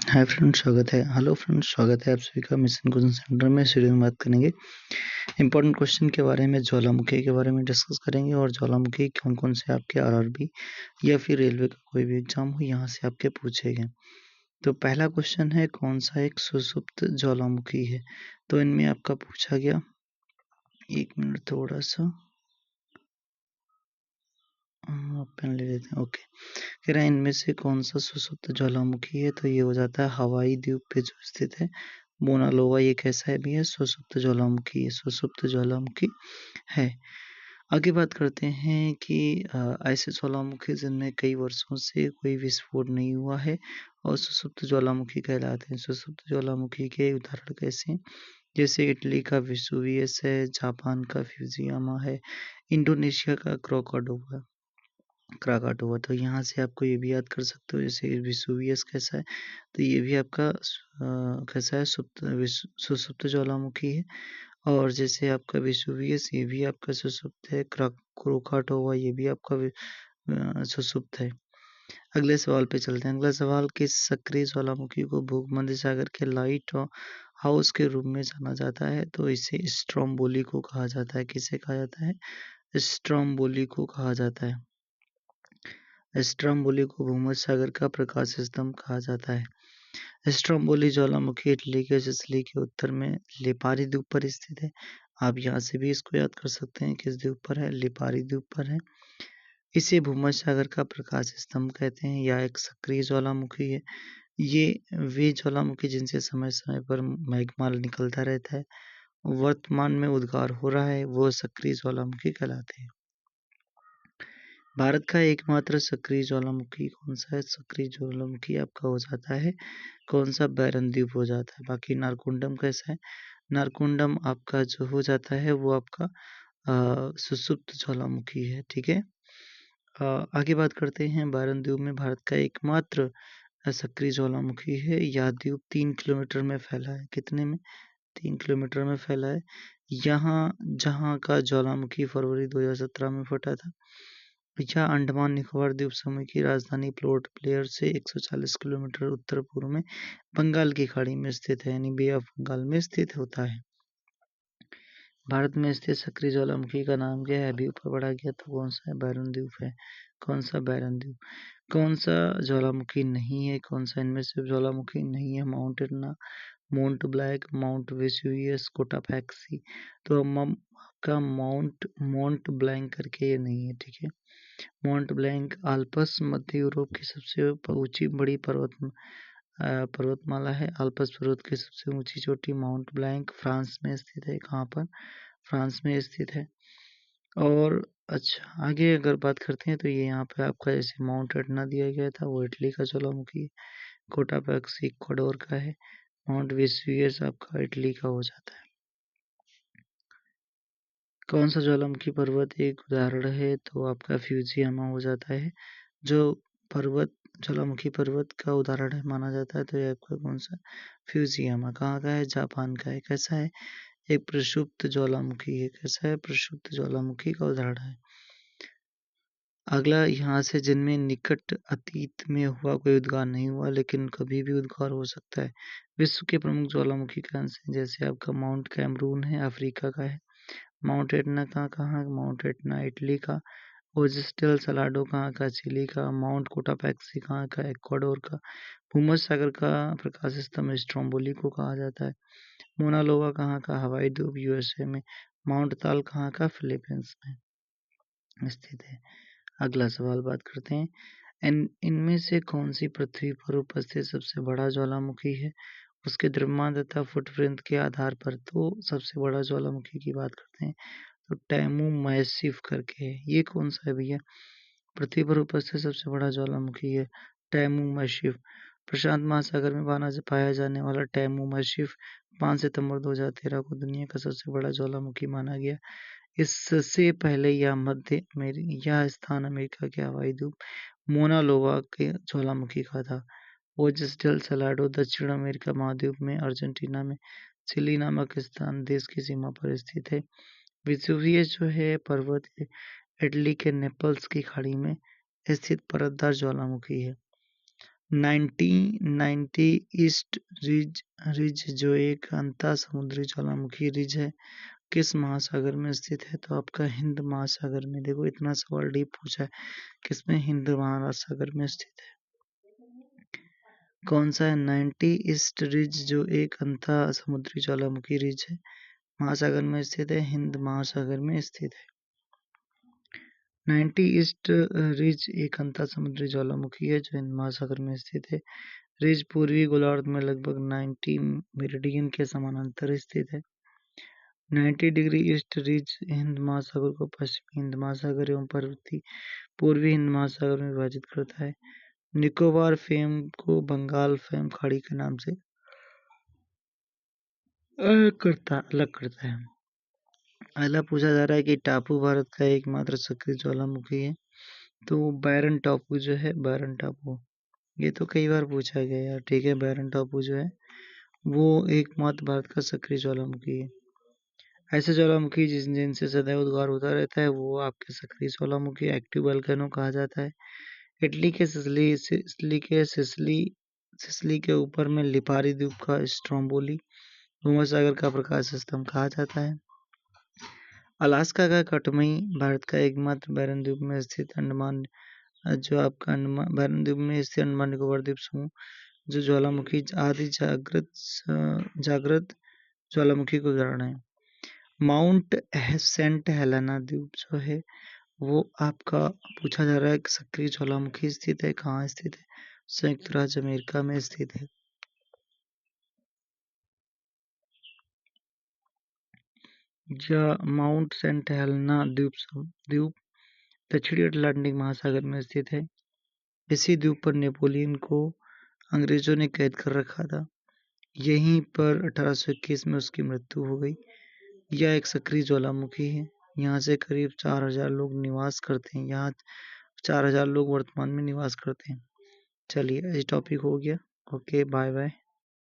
Hi friends, स्वागत है। Hello friends, स्वागत है आप सभी का मिशन कोचिंग सेंटर में। इस वीडियो में बात करेंगे इंपॉर्टेंट क्वेश्चन के बारे में, ज्वालामुखी के बारे में डिस्कस करेंगे और ज्वालामुखी कौन कौन से आपके आरआरबी या फिर रेलवे का कोई भी एग्जाम हो यहाँ से आपके पूछे गए। तो पहला क्वेश्चन है, कौन सा एक सुषुप्त ज्वालामुखी है? तो इनमें आपका पूछा गया, एक मिनट थोड़ा सा पेन ले लेते हैं। ओके, कह रहा है इनमें से कौन सा सुषुप्त ज्वालामुखी है? तो ये हो जाता है हवाई द्वीप पे जो स्थित है मोना लोवा। ये कैसा है भी है? सुषुप्त ज्वालामुखी है, सुषुप्त ज्वालामुखी है। आगे बात करते हैं कि ऐसे ज्वालामुखी जिनमें कई वर्षों से कोई विस्फोट नहीं हुआ है और सुषुप्त ज्वालामुखी कहलाते हैं। सुषुप्त ज्वालामुखी के उदाहरण कैसे हैं? जैसे इटली का वेसुवियस है, जापान का फ्यूजियामा है, इंडोनेशिया का क्राकाटोआ। तो यहाँ से आपको ये भी याद कर सकते हो, जैसे वेसुवियस कैसा है, तो ये भी आपका कैसा है? सुषुप्त ज्वालामुखी है। और जैसे आपका वेसुवियस, ये भी आपका सुषुप्त है। क्राकाटोआ ये भी आपका सुषुप्त है। अगले सवाल पे चलते हैं। अगला सवाल, किस सक्रिय ज्वालामुखी को भूमध्य सागर के लाइट हाउस के रूप में जाना जाता है? तो इसे स्ट्रोम्बोली को कहा जाता है। किसे कहा जाता है? स्ट्रोम्बोली को कहा जाता है। स्ट्रोम्बोली को भूमध्य सागर का प्रकाश स्तंभ कहा जाता है। स्ट्रोम्बोली ज्वालामुखी इटली के सिसिली के उत्तर में लिपारी द्वीप पर स्थित है। आप यहाँ से भी इसको याद कर सकते हैं, किस द्वीप पर है? लिपारी द्वीप पर है। इसे भूमध्य सागर का प्रकाश स्तंभ कहते हैं। यह एक सक्रिय ज्वालामुखी है। ये वे ज्वालामुखी जिनसे समय समय पर मैग्मा निकलता रहता है, वर्तमान में उद्गार हो रहा है, वो सक्रिय ज्वालामुखी कहलाते हैं। भारत का एकमात्र सक्रिय ज्वालामुखी कौन सा है? सक्रिय ज्वालामुखी आपका हो जाता है कौन सा? बैरन द्वीप हो जाता है। बाकी नारकुंडम कैसा है? नारकुंडम आपका जो हो जाता है वो आपका सुषुप्त ज्वालामुखी है। ठीक है, आगे बात करते हैं। बैरन द्वीप में भारत का एकमात्र सक्रिय ज्वालामुखी है। यह द्वीप 3 किलोमीटर में फैला है। कितने में? 3 किलोमीटर में फैला है। यहाँ जहाँ का ज्वालामुखी फरवरी 2017 में फटा था। यह अंडमान निकोबार द्वीप समूह की राजधानी पोर्ट ब्लेयर से 140 किलोमीटर उत्तर पूर्व में बंगाल की खाड़ी में स्थित है, यानी बे ऑफ बंगाल में स्थित होता है। भारत में स्थित सक्रिय ज्वालामुखी का नाम क्या है? अभी ऊपर बढ़ा गया तो कौन सा है? बैरन द्वीप है। कौन सा? बैरन द्वीप। कौन सा ज्वालामुखी नहीं है? कौन सा इनमें से ज्वालामुखी नहीं है? Mount Etna, Mount Black, Mount Vesuvius, Cotopaxi. तो आपका माउंट ब्लैंक करके ये नहीं है। ठीक है, माउंट ब्लैंक आल्प्स मध्य यूरोप की सबसे ऊंची बड़ी पर्वतमाला है। आल्प्स पर्वत की सबसे ऊंची चोटी माउंट ब्लैंक फ्रांस में स्थित है। कहाँ पर? फ्रांस में स्थित है। और अच्छा, आगे अगर बात करते हैं तो ये यहाँ पे आपका जैसे माउंट एटना दिया गया था, वो इटली का ज्वालामुखी है। कोटापैक्सी इक्वाडोर का है। माउंट वेसुवियस आपका इटली का हो जाता है। कौन सा ज्वालामुखी पर्वत एक उदाहरण है? तो आपका फ्यूजियामा हो जाता है, जो पर्वत ज्वालामुखी पर्वत का उदाहरण है माना जाता है। तो ये आपका कौन सा? फ्यूजियामा। कहाँ का है? जापान का है। कैसा है? एक प्रक्षुब्ध ज्वालामुखी है। कैसा है? प्रक्षुब्ध ज्वालामुखी का उदाहरण है। अगला यहाँ से, जिनमें निकट अतीत में हुआ कोई उद्गार नहीं हुआ लेकिन कभी भी उद्गार हो सकता है। विश्व के प्रमुख ज्वालामुखी कौन से हैं? जैसे आपका माउंट कैमरून है, अफ्रीका का है। माउंट एटना कहाँ? माउंट एटना इटली का। ओजिस्टल सलाडो कहाँ का? चिली का। माउंट कोटापैक्सी कहाँ का? इक्वाडोर का। भूमध्य सागर का प्रकाश स्तंभ स्ट्रोम्बोली को कहा जाता है। मोना लोवा कहाँ का? हवाई द्वीप यूएसए में। माउंट ताल कहाँ का? फिलीपींस में स्थित है। अगला सवाल बात करते हैं, इनमें से कौन सी पृथ्वी पर उपस्थित सबसे बड़ा ज्वालामुखी है? उसके द्रव्यमान तथा फुटप्रिंट के आधार पर। तो सबसे बड़ा ज्वालामुखी की बात करते हैं तो टैमू मैसिव करके है। ये कौन सा है भैया? पृथ्वी पर उपस्थित सबसे बड़ा ज्वालामुखी है टैमू मैसिव। प्रशांत महासागर में पाया जाने वाला टैमू मैसिव 5 सितंबर 2013 को दुनिया का सबसे बड़ा ज्वालामुखी माना गया। इससे पहले यह स्थान अमेरिका के हवाई द्वीप मोना लोवा के ज्वालामुखी का था। ओजिस डेल सलाडो दक्षिण अमेरिका महाद्वीप में अर्जेंटीना में चिली नामक स्थान देश की सीमा पर स्थित है। वेसुवियस जो है पर्वत इटली के नेपल्स की खाड़ी में स्थित परतदार ज्वालामुखी है। 90 ईस्ट रिज जो एक अंतः समुद्री ज्वालामुखी रिज है किस महासागर में स्थित है? तो आपका हिंद महासागर में। देखो इतना सवाल डीप पूछा है, किसमें? हिंद महासागर में स्थित है। कौन सा है? 90 ईस्ट रिज जो एक अंतः समुद्री ज्वालामुखी रिज है, महासागर में स्थित है, हिंद महासागर में स्थित है। 90 ईस्ट रिज एक अंतः समुद्री ज्वालामुखी है जो हिंद महासागर में स्थित है। रिज पूर्वी गोलार्ध में लगभग 90 मेरिडियन के समानांतर स्थित है। 90 डिग्री ईस्ट रिज हिंद महासागर को पश्चिमी हिंद महासागर एवं पूर्वी हिंद महासागर में विभाजित करता है। निकोबार फेम को बंगाल फेम खाड़ी के नाम से अलग करता है। अगला पूछा जा रहा है कि टापू भारत का एकमात्र सक्रिय ज्वालामुखी है, तो बैरन टापू जो है, बैरन टापू, ये तो कई बार पूछा गया यार। ठीक है, बैरन टापू जो है वो एकमात्र भारत का सक्रिय ज्वालामुखी है। ऐसे ज्वालामुखी जिनसे सदैव उद्गार होता रहता है वो आपके सक्रिय ज्वालामुखी एक्टिव वोल्केनो कहा जाता है। इटली के सिसिली के ऊपर में लिपारी द्वीप का स्ट्रोम्बोली भूमध्यसागर का प्रकाश स्तंभ कहा जाता है। अलास्का का कटमई भारत का एकमात्र बैरन द्वीप में स्थित अंडमान जो आपका अंडमान बैरन द्वीप में स्थित अंडमान निकोबार द्वीप समूह जो ज्वालामुखी आदि जागृत ज्वालामुखी का उदाहरण है। माउंट सेंट हेलेना द्वीप जो है वो आपका पूछा जा रहा है सक्रिय ज्वालामुखी स्थित है, कहाँ स्थित है? संयुक्त राज्य अमेरिका में स्थित है। माउंट सेंट हेलेना द्वीप दक्षिणी अटलांटिक महासागर में स्थित है। इसी द्वीप पर नेपोलियन को अंग्रेजों ने कैद कर रखा था। यहीं पर 1821 में उसकी मृत्यु हो गई। यह एक सक्रिय ज्वालामुखी है। यहाँ से करीब 4000 लोग निवास करते हैं। यहाँ 4000 लोग वर्तमान में निवास करते हैं। चलिए, आज टॉपिक हो गया। Okay, bye bye.